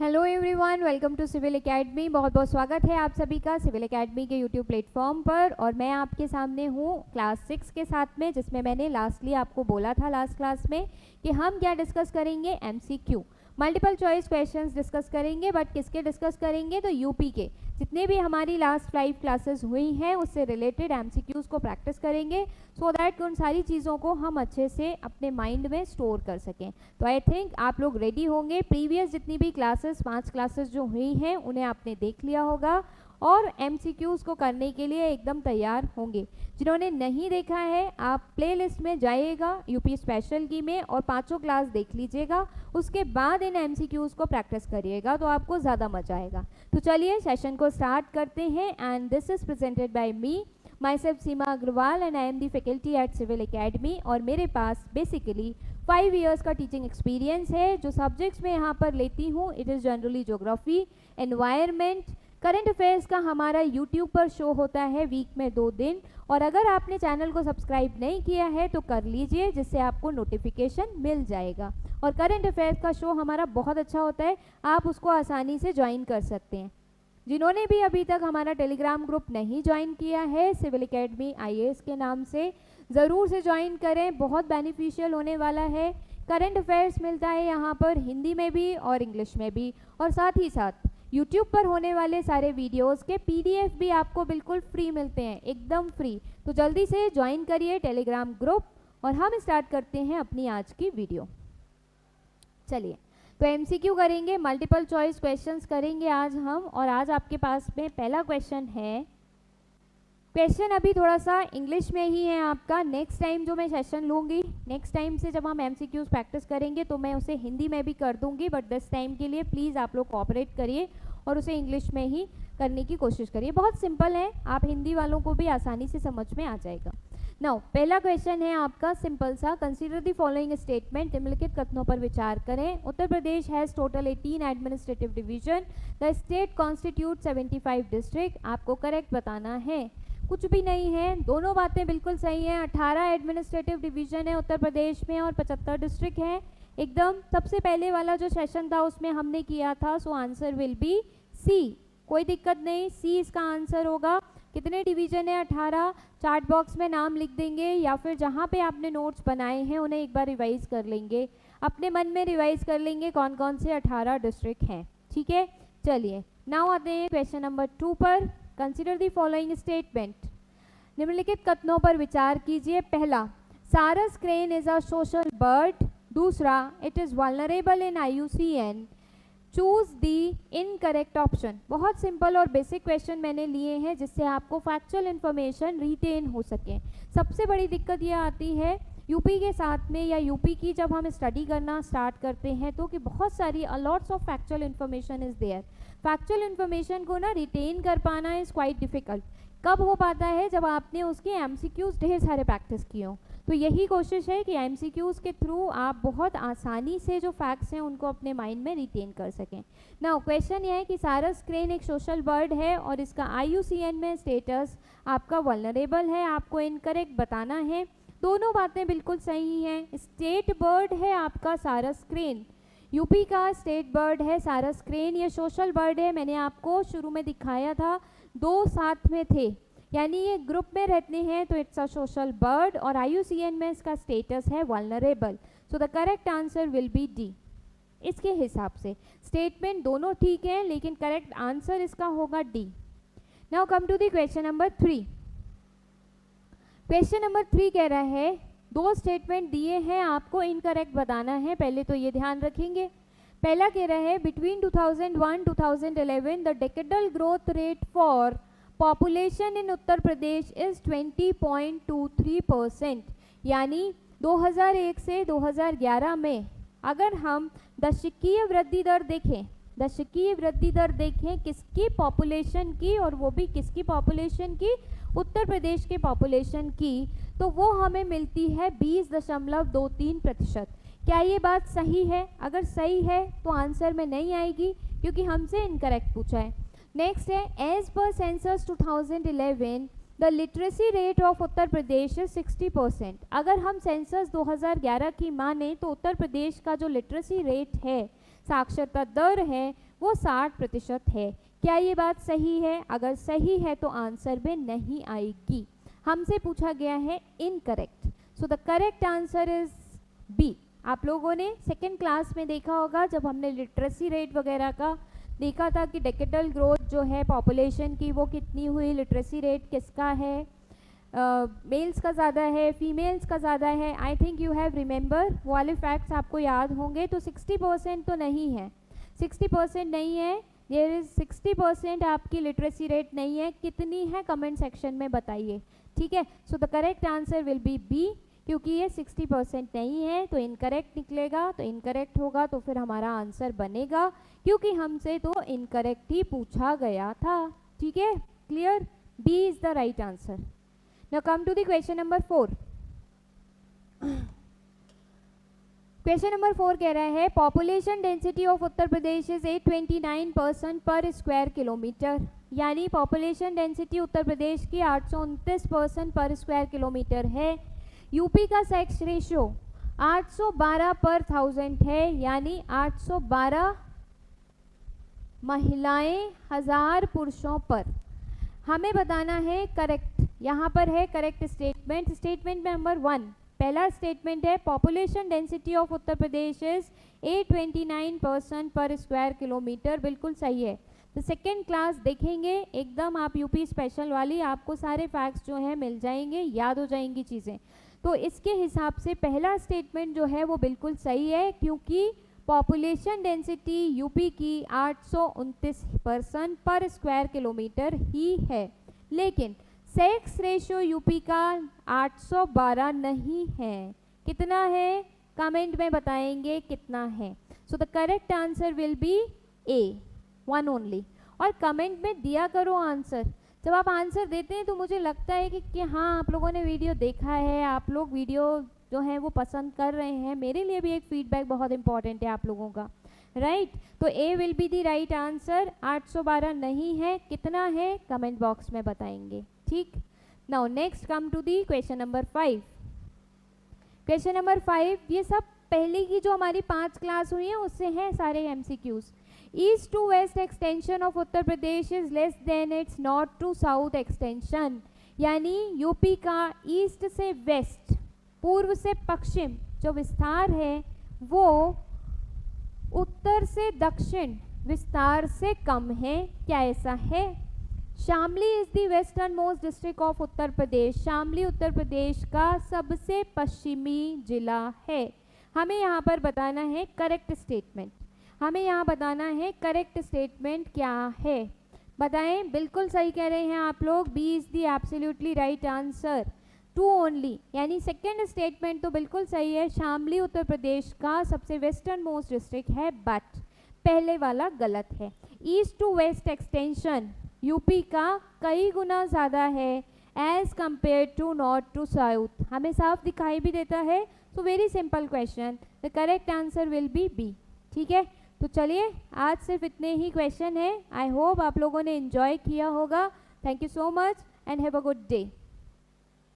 Hello everyone, welcome to civil academy. बहुत बहुत स्वागत है आप सभी का सिविल एकेडमी के यूट्यूब प्लेटफॉर्म पर। और मैं आपके सामने हूँ क्लास 6 के साथ में, जिसमें मैंने लास्टली आपको बोला था लास्ट क्लास में कि हम क्या डिस्कस करेंगे, MCQ multiple choice questions discuss करेंगे। बट किसके डिस्कस करेंगे, तो यूपी के जितने भी हमारी लास्ट 5 क्लासेस हुई हैं उससे रिलेटेड एमसीक्यूज़ को प्रैक्टिस करेंगे, सो दैट उन सारी चीज़ों को हम अच्छे से अपने माइंड में स्टोर कर सकें। तो आई थिंक आप लोग रेडी होंगे। प्रीवियस जितनी भी क्लासेस 5 क्लासेस जो हुई हैं उन्हें आपने देख लिया होगा और एमसीक्यूज़ को करने के लिए एकदम तैयार होंगे। जिन्होंने नहीं देखा है, आप प्लेलिस्ट में जाइएगा यूपी स्पेशल की में और 5 क्लास देख लीजिएगा। उसके बाद इन एमसीक्यूज़ को प्रैक्टिस करिएगा तो आपको ज़्यादा मजा आएगा। तो चलिए सेशन को स्टार्ट करते हैं। And this is presented by me myself Seema Agarwal and I am the faculty at civil academy. और मेरे पास बेसिकली 5 इयर्स का टीचिंग एक्सपीरियंस है। जो सब्जेक्ट्स मैं यहाँ पर लेती हूँ, it is generally geography, environment, current affairs का हमारा यूट्यूब पर शो होता है वीक में 2 दिन। और अगर आपने चैनल को सब्सक्राइब नहीं किया है तो कर लीजिए, जिससे आपको नोटिफिकेशन मिल जाएगा। और करंट अफेयर्स का शो हमारा बहुत अच्छा होता है, आप उसको आसानी से ज्वाइन कर सकते हैं। जिन्होंने भी अभी तक हमारा टेलीग्राम ग्रुप नहीं ज्वाइन किया है सिविल एकेडमी आईएएस के नाम से, ज़रूर से ज्वाइन करें, बहुत बेनिफिशियल होने वाला है। करंट अफेयर्स मिलता है यहाँ पर हिंदी में भी और इंग्लिश में भी, और साथ ही साथ यूट्यूब पर होने वाले सारे वीडियोस के पीडीएफ भी आपको बिल्कुल फ्री मिलते हैं, एकदम फ्री। तो जल्दी से ज्वाइन करिए टेलीग्राम ग्रुप और हम स्टार्ट करते हैं अपनी आज की वीडियो। चलिए, तो एमसीक्यू करेंगे, मल्टीपल चॉइस क्वेश्चंस करेंगे आज हम। और आज आपके पास में पहला क्वेश्चन है। क्वेश्चन अभी थोड़ा सा इंग्लिश में ही है आपका। नेक्स्ट टाइम जो मैं सेशन लूँगी, नेक्स्ट टाइम से जब हम एमसीक्यूज़ प्रैक्टिस करेंगे तो मैं उसे हिंदी में भी कर दूँगी। बट दिस टाइम के लिए प्लीज़ आप लोग कोऑपरेट करिए और उसे इंग्लिश में ही करने की कोशिश करिए। बहुत सिंपल है, आप हिंदी वालों को भी आसानी से समझ में आ जाएगा। नाउ पहला क्वेश्चन है आपका सिंपल सा। कंसीडर द फॉलोइंग स्टेटमेंट, निम्नलिखित कथनों पर विचार करें। Uttar Pradesh has total 18 administrative division, the state constitute 75 district. आपको करेक्ट बताना है, कुछ भी नहीं है, दोनों बातें बिल्कुल सही हैं। 18 एडमिनिस्ट्रेटिव डिवीजन है उत्तर प्रदेश में और 75 डिस्ट्रिक्ट है। एकदम सबसे पहले वाला जो सेशन था उसमें हमने किया था, so answer will be C. कोई दिक्कत नहीं, सी इसका आंसर होगा। कितने डिवीजन है? 18। चार्ट बॉक्स में नाम लिख देंगे या फिर जहाँ पे आपने नोट्स बनाए हैं उन्हें एक बार रिवाइज कर लेंगे, अपने मन में रिवाइज कर लेंगे कौन कौन से 18 डिस्ट्रिक्ट हैं। ठीक है, चलिए नाउ आते हैं क्वेश्चन नंबर 2 पर। कंसिडर दी फॉलोइंग स्टेटमेंट, निम्नलिखित कथनों पर विचार कीजिए। पहला, sarus crane is a social bird. दूसरा, it is vulnerable in IUCN। Choose the incorrect option. बहुत सिंपल और बेसिक क्वेश्चन मैंने लिए हैं जिससे आपको फैक्चुअल इन्फॉर्मेशन रिटेन हो सके। सबसे बड़ी दिक्कत यह आती है यूपी के साथ में, या यूपी की जब हम स्टडी करना स्टार्ट करते हैं तो कि बहुत सारी lots of factual information is there. Factual information को ना रिटेन कर पाना इज़ क्वाइट डिफ़िकल्ट। कब हो पाता है? जब आपने उसके एमसीक्यूज़ ढेर सारे प्रैक्टिस किए हों। तो यही कोशिश है कि एमसीक्यूज़ के थ्रू आप बहुत आसानी से जो फैक्ट्स हैं उनको अपने माइंड में रिटेन कर सकें। नाउ क्वेश्चन यह है कि सारस क्रेन एक सोशल बर्ड है और इसका IUCN में स्टेटस आपका वल्नरेबल है। आपको इनकरेक्ट बताना है। दोनों बातें बिल्कुल सही हैं। स्टेट बर्ड है आपका सारस क्रेन, यूपी का स्टेट बर्ड है सारस क्रेन। ये सोशल बर्ड है, मैंने आपको शुरू में दिखाया था, 2 साथ में थे, यानी ये ग्रुप में रहते हैं तो इट्स अ सोशल बर्ड। और IUCN में इसका स्टेटस है vulnerable. So the correct answer will B D. इसके हिसाब से स्टेटमेंट दोनों ठीक है, लेकिन करेक्ट आंसर इसका होगा D. Now come to the question number 3। Question number 3 कह रहा है, 2 स्टेटमेंट दिए हैं, आपको इनकरेक्ट बताना है। पहले तो ये ध्यान रखेंगे। पहला कह रहा है, between 2001-2011 the decadal growth rate for population in Uttar Pradesh is 20.23%। यानी 2001 से 2011 में अगर हम दशकीय वृद्धि दर देखें, दशकीय वृद्धि दर देखें किसकी? पॉपुलेशन की, और वो भी किसकी पॉपुलेशन की? उत्तर प्रदेश के पॉपुलेशन की, तो वो हमें मिलती है 20.23%। क्या ये बात सही है? अगर सही है तो आंसर में नहीं आएगी क्योंकि हमसे इनकरेक्ट पूछा है। नेक्स्ट है, एज पर census 2011 the literacy rate of Uttar Pradesh is 60%। अगर हम सेंसस 2011 की माने तो उत्तर प्रदेश का जो लिटरेसी रेट है, साक्षरता दर है, वो 60% है। क्या ये बात सही है? अगर सही है तो आंसर में नहीं आएगी। हमसे पूछा गया है incorrect, so the correct answer is B. आप लोगों ने सेकेंड क्लास में देखा होगा जब हमने लिटरेसी रेट वगैरह का देखा था कि डेकेडल ग्रोथ जो है पॉपुलेशन की वो कितनी हुई, लिटरेसी रेट किसका है, मेल्स का ज़्यादा है, फीमेल्स का ज़्यादा है। I think you have remember, वो वाले फैक्ट्स आपको याद होंगे। तो 60% तो नहीं है, 60% नहीं है, देयर इज 60% आपकी लिटरेसी रेट नहीं है। कितनी है कमेंट सेक्शन में बताइए, ठीक है। So the correct answer will be B, क्योंकि ये 60% नहीं है तो इनकरेक्ट निकलेगा, तो इनकरेक्ट होगा तो फिर हमारा आंसर बनेगा, क्योंकि हमसे तो इनकरेक्ट ही पूछा गया था, ठीक है। Clear? B is the right answer. Now come to the question number 4. Question number 4 कह रहा है population density of Uttar Pradesh is 829% per square kilometer, यानी population density उत्तर प्रदेश की 829% पर स्क्वायर किलोमीटर है। यूपी का सेक्स रेशियो 812 पर 1000 है, यानी 812 महिलाएं 1000 पुरुषों पर। हमें बताना है करेक्ट, यहाँ पर है करेक्ट स्टेटमेंट। स्टेटमेंट नंबर 1, पहला स्टेटमेंट है population density of Uttar Pradesh is 829% पर स्क्वायर किलोमीटर, बिल्कुल सही है। तो सेकेंड क्लास देखेंगे एकदम आप यूपी स्पेशल वाली, आपको सारे फैक्ट्स जो हैं मिल जाएंगे, याद हो जाएंगी चीज़ें। तो इसके हिसाब से पहला स्टेटमेंट जो है वो बिल्कुल सही है, क्योंकि पॉपुलेशन डेंसिटी यूपी की 829% पर स्क्वायर किलोमीटर ही है, लेकिन सेक्स रेशियो यूपी का 812 नहीं है। कितना है? कमेंट में बताएंगे कितना है। So the correct answer will B A, 1 only. और कमेंट में दिया करो आंसर। जब आप आंसर देते हैं तो मुझे लगता है कि हाँ आप लोगों ने वीडियो देखा है, आप लोग वीडियो जो है वो पसंद कर रहे हैं। मेरे लिए भी एक फीडबैक बहुत इंपॉर्टेंट है आप लोगों का, राइट। तो A will be the right answer. 812 नहीं है, कितना है कमेंट बॉक्स में बताएंगे, ठीक। Now next come to the question number 5। Question number 5, ये सब पहले की जो हमारी 5 क्लास हुई है उससे हैं सारे MCQs. East to west extension of Uttar Pradesh is less than its north to south extension, यानी यूपी का ईस्ट से वेस्ट, पूर्व से पश्चिम जो विस्तार है वो उत्तर से दक्षिण विस्तार से कम है। क्या ऐसा है? Shamli is the western most district of Uttar Pradesh, Shamli Uttar Pradesh का सबसे पश्चिमी जिला है। हमें यहाँ पर बताना है करेक्ट स्टेटमेंट, हमें यहाँ बताना है करेक्ट स्टेटमेंट क्या है, बताएं। बिल्कुल सही कह रहे हैं आप लोग, B is the absolutely right answer, 2 only, यानी सेकेंड स्टेटमेंट तो बिल्कुल सही है, शामली उत्तर प्रदेश का सबसे वेस्टर्न मोस्ट डिस्ट्रिक्ट है, बट पहले वाला गलत है। East to west extension UP का कई गुना ज़्यादा है as compare to north to south, हमें साफ दिखाई भी देता है। So very simple question, the correct answer will be B, ठीक है। तो चलिए आज सिर्फ इतने ही क्वेश्चन है। आई होप आप लोगों ने एंजॉय किया होगा। Thank you so much and have a good day.